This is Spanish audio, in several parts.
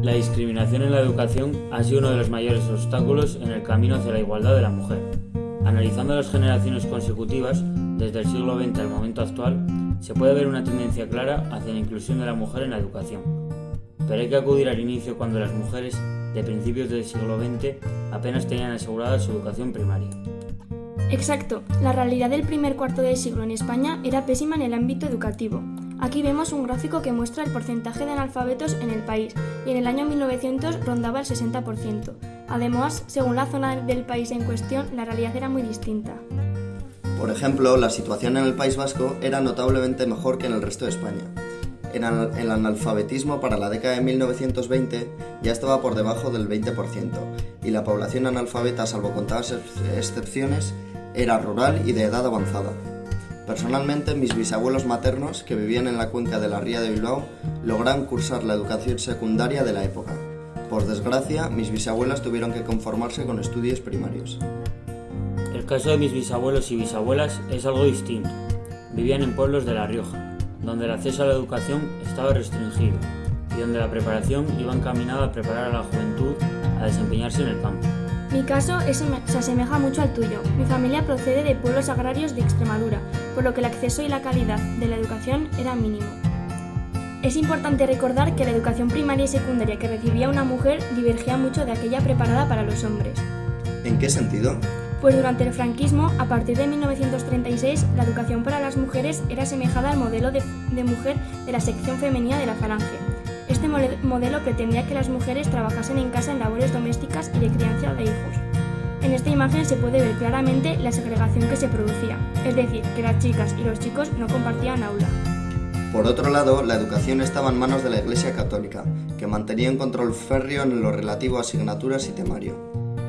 La discriminación en la educación ha sido uno de los mayores obstáculos en el camino hacia la igualdad de la mujer. Analizando las generaciones consecutivas, desde el siglo XX al momento actual, se puede ver una tendencia clara hacia la inclusión de la mujer en la educación. Pero hay que acudir al inicio cuando las mujeres, de principios del siglo XX, apenas tenían asegurada su educación primaria. Exacto, la realidad del primer cuarto de siglo en España era pésima en el ámbito educativo. Aquí vemos un gráfico que muestra el porcentaje de analfabetos en el país y en el año 1900 rondaba el 60%. Además, según la zona del país en cuestión, la realidad era muy distinta. Por ejemplo, la situación en el País Vasco era notablemente mejor que en el resto de España. El analfabetismo para la década de 1920 ya estaba por debajo del 20% y la población analfabeta, salvo contadas excepciones, era rural y de edad avanzada. Personalmente, mis bisabuelos maternos, que vivían en la cuenca de la Ría de Bilbao, lograron cursar la educación secundaria de la época. Por desgracia, mis bisabuelas tuvieron que conformarse con estudios primarios. El caso de mis bisabuelos y bisabuelas es algo distinto. Vivían en pueblos de La Rioja, donde el acceso a la educación estaba restringido y donde la preparación iba encaminada a preparar a la juventud a desempeñarse en el campo. Mi caso se asemeja mucho al tuyo. Mi familia procede de pueblos agrarios de Extremadura, por lo que el acceso y la calidad de la educación era mínimo. Es importante recordar que la educación primaria y secundaria que recibía una mujer divergía mucho de aquella preparada para los hombres. ¿En qué sentido? Pues durante el franquismo, a partir de 1936, la educación para las mujeres era asemejada al modelo de mujer de la sección femenina de la Falange. Este modelo pretendía que las mujeres trabajasen en casa en labores domésticas y de crianza de hijos. En esta imagen se puede ver claramente la segregación que se producía, es decir, que las chicas y los chicos no compartían aula. Por otro lado, la educación estaba en manos de la Iglesia Católica, que mantenía un control férreo en lo relativo a asignaturas y temario.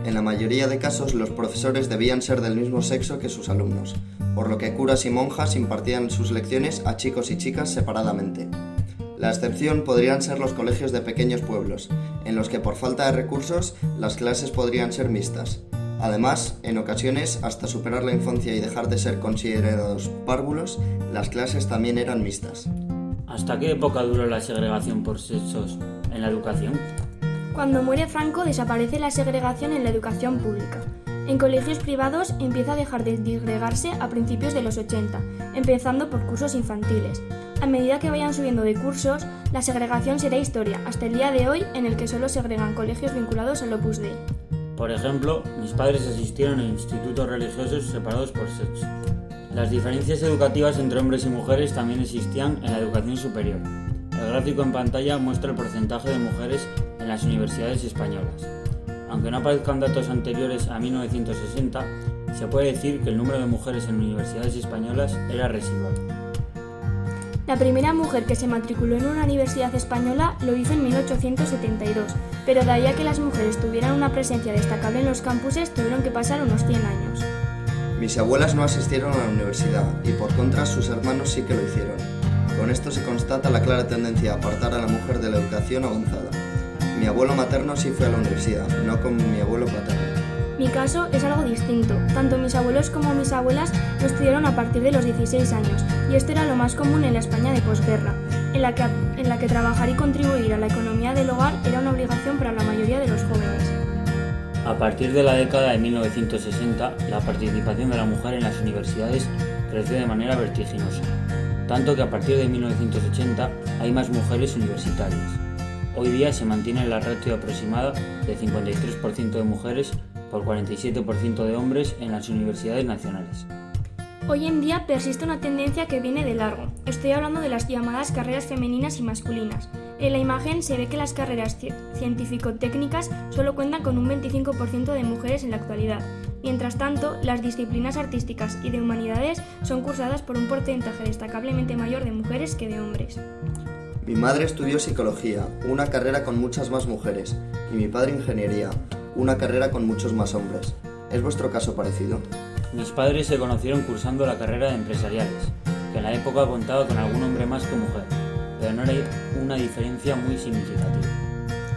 En la mayoría de casos, los profesores debían ser del mismo sexo que sus alumnos, por lo que curas y monjas impartían sus lecciones a chicos y chicas separadamente. La excepción podrían ser los colegios de pequeños pueblos, en los que por falta de recursos las clases podrían ser mixtas. Además, en ocasiones, hasta superar la infancia y dejar de ser considerados párvulos, las clases también eran mixtas. ¿Hasta qué época duró la segregación por sexos en la educación? Cuando muere Franco desaparece la segregación en la educación pública. En colegios privados empieza a dejar de disgregarse a principios de los 80, empezando por cursos infantiles. A medida que vayan subiendo de cursos, la segregación será historia, hasta el día de hoy en el que solo segregan colegios vinculados al Opus Dei. Por ejemplo, mis padres asistieron a institutos religiosos separados por sexo. Las diferencias educativas entre hombres y mujeres también existían en la educación superior. El gráfico en pantalla muestra el porcentaje de mujeres en las universidades españolas. Aunque no aparezcan datos anteriores a 1960, se puede decir que el número de mujeres en universidades españolas era residual. La primera mujer que se matriculó en una universidad española lo hizo en 1872, pero de ahí a que las mujeres tuvieran una presencia destacable en los campuses tuvieron que pasar unos 100 años. Mis abuelas no asistieron a la universidad y por contra sus hermanos sí que lo hicieron. Con esto se constata la clara tendencia a apartar a la mujer de la educación avanzada. Mi abuelo materno sí fue a la universidad, no como mi abuelo paterno. Mi caso es algo distinto. Tanto mis abuelos como mis abuelas no estudiaron a partir de los 16 años, y esto era lo más común en la España de posguerra, en la que trabajar y contribuir a la economía del hogar era una obligación para la mayoría de los jóvenes. A partir de la década de 1960, la participación de la mujer en las universidades creció de manera vertiginosa, tanto que a partir de 1980 hay más mujeres universitarias. Hoy día se mantiene la ratio aproximada de 53% de mujeres por 47% de hombres en las universidades nacionales. Hoy en día persiste una tendencia que viene de largo. Estoy hablando de las llamadas carreras femeninas y masculinas. En la imagen se ve que las carreras científico-técnicas solo cuentan con un 25% de mujeres en la actualidad. Mientras tanto, las disciplinas artísticas y de humanidades son cursadas por un porcentaje destacablemente mayor de mujeres que de hombres. Mi madre estudió psicología, una carrera con muchas más mujeres, y mi padre ingeniería, una carrera con muchos más hombres. ¿Es vuestro caso parecido? Mis padres se conocieron cursando la carrera de empresariales, que en la época contaba con algún hombre más que mujer, pero no era una diferencia muy significativa.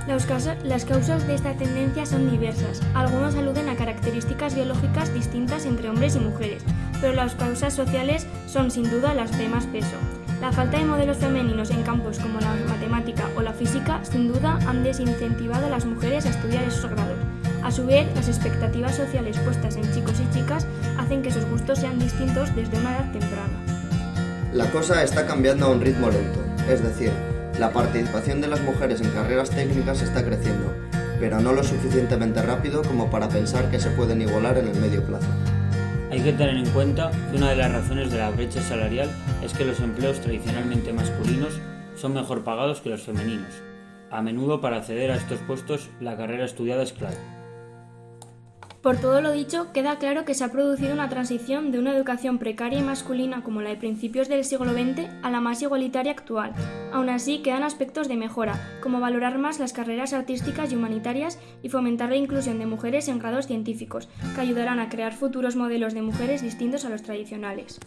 Las causas de esta tendencia son diversas. Algunos aluden a características biológicas distintas entre hombres y mujeres, pero las causas sociales son sin duda las de más peso. La falta de modelos femeninos en campos como la matemática o la física sin duda han desincentivado a las mujeres a estudiar esos grados. A su vez, las expectativas sociales puestas en chicos y chicas hacen que sus gustos sean distintos desde una edad temprana. La cosa está cambiando a un ritmo lento, es decir, la participación de las mujeres en carreras técnicas está creciendo, pero no lo suficientemente rápido como para pensar que se pueden igualar en el medio plazo. Hay que tener en cuenta que una de las razones de la brecha salarial es que los empleos tradicionalmente masculinos son mejor pagados que los femeninos. A menudo, para acceder a estos puestos, la carrera estudiada es clave. Por todo lo dicho, queda claro que se ha producido una transición de una educación precaria y masculina como la de principios del siglo XX a la más igualitaria actual. Aún así, quedan aspectos de mejora, como valorar más las carreras artísticas y humanitarias y fomentar la inclusión de mujeres en grados científicos, que ayudarán a crear futuros modelos de mujeres distintos a los tradicionales.